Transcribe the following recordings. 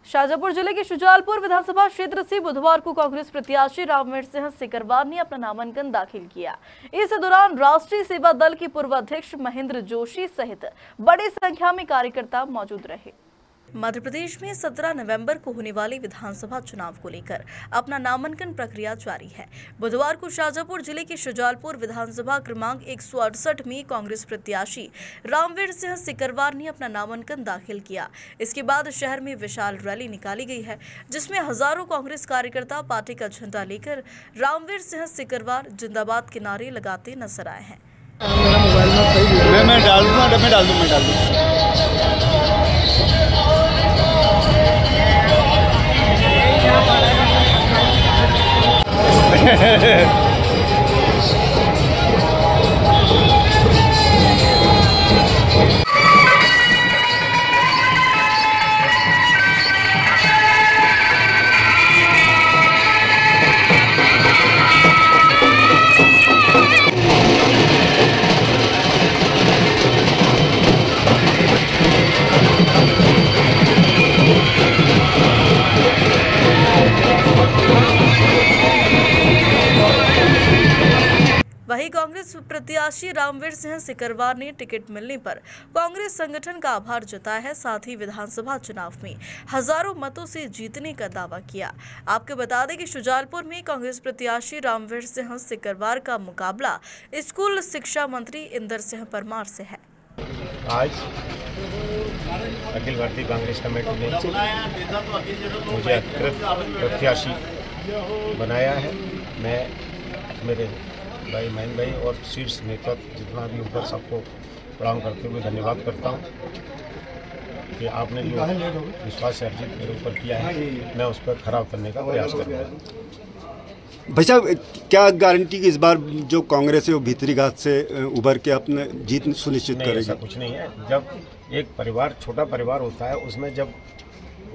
शाजापुर जिले के शुजालपुर विधानसभा क्षेत्र से बुधवार को कांग्रेस प्रत्याशी रामवीर सिंह सिकरवार ने अपना नामांकन दाखिल किया। इस दौरान राष्ट्रीय सेवा दल के पूर्व अध्यक्ष महेंद्र जोशी सहित बड़ी संख्या में कार्यकर्ता मौजूद रहे। मध्य प्रदेश में 17 नवंबर को होने वाले विधानसभा चुनाव को लेकर अपना नामांकन प्रक्रिया जारी है। बुधवार को शाजापुर जिले के शुजालपुर विधानसभा क्रमांक 168 में कांग्रेस प्रत्याशी रामवीर सिंह सिकरवार ने अपना नामांकन दाखिल किया। इसके बाद शहर में विशाल रैली निकाली गई है, जिसमें हजारों कांग्रेस कार्यकर्ता पार्टी का झंडा लेकर रामवीर सिंह सिकरवार जिंदाबाद के नारे लगाते नजर आए हैं। मैं डाल दूं। वहीं कांग्रेस प्रत्याशी रामवीर सिंह सिकरवार ने टिकट मिलने पर कांग्रेस संगठन का आभार जताया है। साथ ही विधानसभा चुनाव में हजारों मतों से जीतने का दावा किया। आपको बता दें कि शुजालपुर में कांग्रेस प्रत्याशी रामवीर सिंह सिकरवार का मुकाबला स्कूल शिक्षा मंत्री इंदर सिंह परमार से है। आज अखिल भारतीय कांग्रेस कमेटी ने मुझे अधिकृत प्रत्याशी बनाया है। मैं मेरे भाई महेंद्र भाई और शीर्ष नेतृत्व जितना भी ऊपर सबको प्रणाम करते हुए धन्यवाद करता हूं कि आपने जो विश्वास अर्जित मेरे ऊपर किया है, मैं उस पर खरा उतरने का प्रयास करूँगा। भाई साहब, क्या गारंटी की इस बार जो कांग्रेस है वो भीतरी घात से उभर के अपने जीत सुनिश्चित करेगी? ऐसा कुछ नहीं है। जब एक परिवार छोटा परिवार होता है, उसमें जब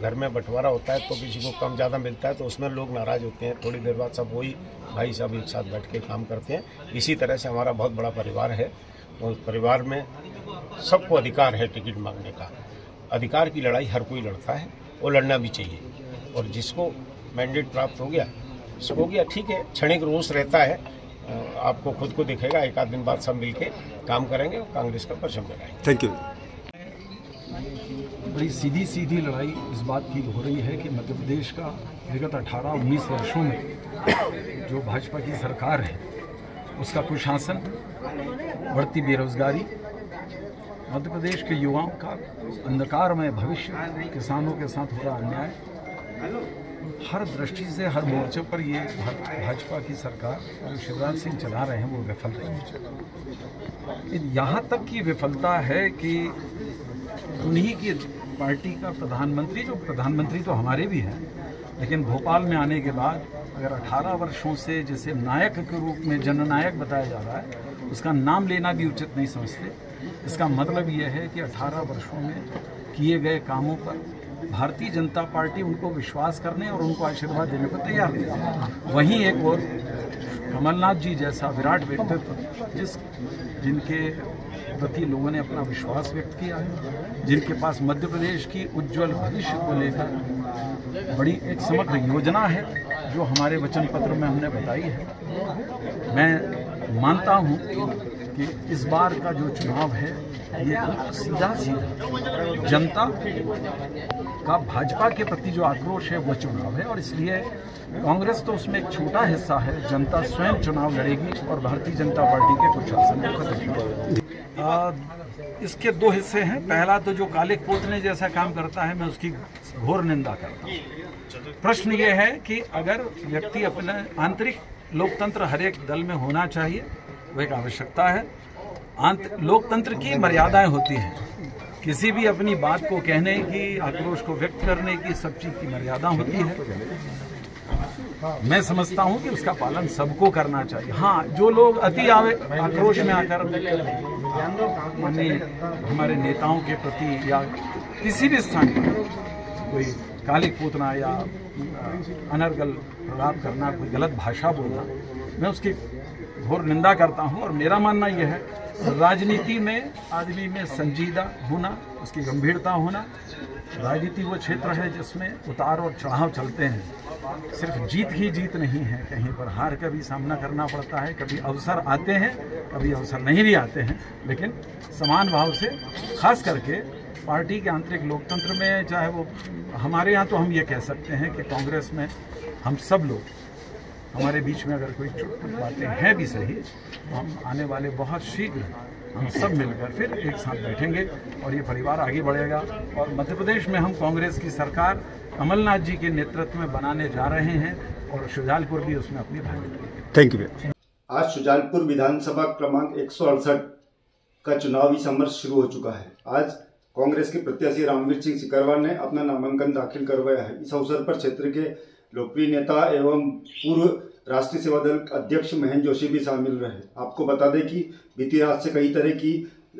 घर में बंटवारा होता है तो किसी को कम ज़्यादा मिलता है तो उसमें लोग नाराज़ होते हैं। थोड़ी देर बाद सब वही भाई सब एक साथ बैठ के काम करते हैं। इसी तरह से हमारा बहुत बड़ा परिवार है और परिवार में सबको अधिकार है टिकट मांगने का। अधिकार की लड़ाई हर कोई लड़ता है और लड़ना भी चाहिए। और जिसको मैंडेट प्राप्त हो गया इसको हो गया, ठीक है। क्षणिक रोष रहता है, आपको खुद को दिखेगा। एक आध दिन बाद सब मिलके काम करेंगे और कांग्रेस का परचम लगाएंगे। Thank you. बड़ी सीधी लड़ाई इस बात की हो रही है कि मध्य प्रदेश का विगत 18-19 वर्षों में जो भाजपा की सरकार है उसका कुशासन, बढ़ती बेरोजगारी, मध्य प्रदेश के युवाओं का अंधकारमय भविष्य, किसानों के साथ हो रहा अन्याय, हर दृष्टि से हर मोर्चे पर ये भाजपा की सरकार जो शिवराज सिंह चला रहे हैं वो विफल रही है। यहाँ तक की विफलता है कि उन्हीं की पार्टी का प्रधानमंत्री, जो प्रधानमंत्री तो हमारे भी हैं, लेकिन भोपाल में आने के बाद अगर 18 वर्षों से जिसे नायक के रूप में जननायक बताया जा रहा है उसका नाम लेना भी उचित नहीं समझते। इसका मतलब यह है कि 18 वर्षों में किए गए कामों पर भारतीय जनता पार्टी उनको विश्वास करने और उनको आशीर्वाद देने को तैयार है। वहीं एक और कमलनाथ जी जैसा विराट व्यक्तित्व जिनके प्रति लोगों ने अपना विश्वास व्यक्त किया है, जिनके पास मध्य प्रदेश की उज्जवल भविष्य को लेकर बड़ी एक समग्र योजना है जो हमारे वचन पत्र में हमने बताई है। मैं मानता हूं कि इस बार का जो चुनाव है ये सीधा जनता का भाजपा के प्रति जो आक्रोश है वो चुनाव है और इसलिए कांग्रेस तो उसमें एक छोटा हिस्सा है। जनता स्वयं चुनाव लड़ेगी और भारतीय जनता पार्टी के कुशासन को खत्म करेगी। इसके दो हिस्से हैं। पहला तो जो काले पोतने जैसा काम करता है, मैं उसकी घोर निंदा करता हूँ। प्रश्न ये है कि अगर व्यक्ति अपने आंतरिक लोकतंत्र हर एक दल में होना चाहिए, वो एक आवश्यकता है। लोकतंत्र की मर्यादाएं होती हैं, किसी भी अपनी बात को कहने की, आक्रोश को व्यक्त करने की, सब चीज की मर्यादा होती है। मैं समझता हूं कि उसका पालन सबको करना चाहिए। हाँ, जो लोग अति आक्रोश में आकर हमारे नेताओं के प्रति या किसी भी स्थान पर कोई काली पूतना या अनर्गल प्रलाप करना, कोई गलत भाषा बोलना, मैं उसकी घोर निंदा करता हूं। और मेरा मानना यह है राजनीति में आदमी में संजीदा होना, उसकी गंभीरता होना, राजनीति वो क्षेत्र है जिसमें उतार और चढ़ाव चलते हैं। सिर्फ जीत ही जीत नहीं है, कहीं पर हार का भी सामना करना पड़ता है। कभी अवसर आते हैं, कभी अवसर नहीं भी आते हैं, लेकिन समान भाव से, खास करके पार्टी के आंतरिक लोकतंत्र में, चाहे वो हमारे यहाँ, तो हम ये कह सकते हैं कि कांग्रेस में हम सब लोग, हमारे बीच में अगर कोई चुटपुट बातें हैं भी सही, तो हम आने वाले बहुत शीघ्र हम सब मिलकर फिर एक साथ बैठेंगे और ये परिवार आगे बढ़ेगा। और मध्य प्रदेश में हम कांग्रेस की सरकार कमलनाथ जी के नेतृत्व में बनाने जा रहे हैं और शुजालपुर भी उसमें अपनी भागीदारी। Thank you. आज शुजालपुर विधानसभा क्रमांक 168 का चुनावी समर शुरू हो चुका है। आज कांग्रेस के प्रत्याशी रामवीर सिंह सिकरवार ने अपना नामांकन दाखिल करवाया है। इस अवसर पर क्षेत्र के लोकप्रिय नेता एवं पूर्व राष्ट्रीय सेवा दल अध्यक्ष महेंद्र जोशी भी शामिल रहे। आपको बता दें कि बीती रात से कई तरह की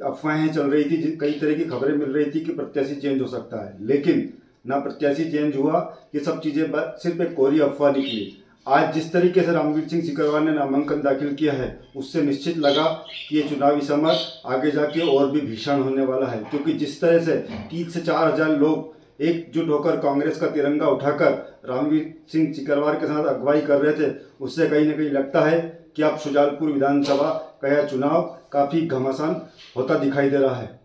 अफवाहें चल रही थी, कई तरह की खबरें मिल रही थी कि प्रत्याशी चेंज हो सकता है, लेकिन ना प्रत्याशी चेंज हुआ। ये सब चीजें सिर्फ एक कोरी अफवाह निकली। आज जिस तरीके से रामवीर सिंह सिकरवार ने नामांकन दाखिल किया है, उससे निश्चित लगा कि ये चुनावी समर आगे जाके और भी भीषण होने वाला है, क्योंकि जिस तरह से 3 से 4 हजार लोग एकजुट होकर कांग्रेस का तिरंगा उठाकर रामवीर सिंह सिकरवार के साथ अगुवाई कर रहे थे, उससे कहीं न कहीं लगता है कि अब शुजालपुर विधानसभा का यह चुनाव काफी घमासान होता दिखाई दे रहा है।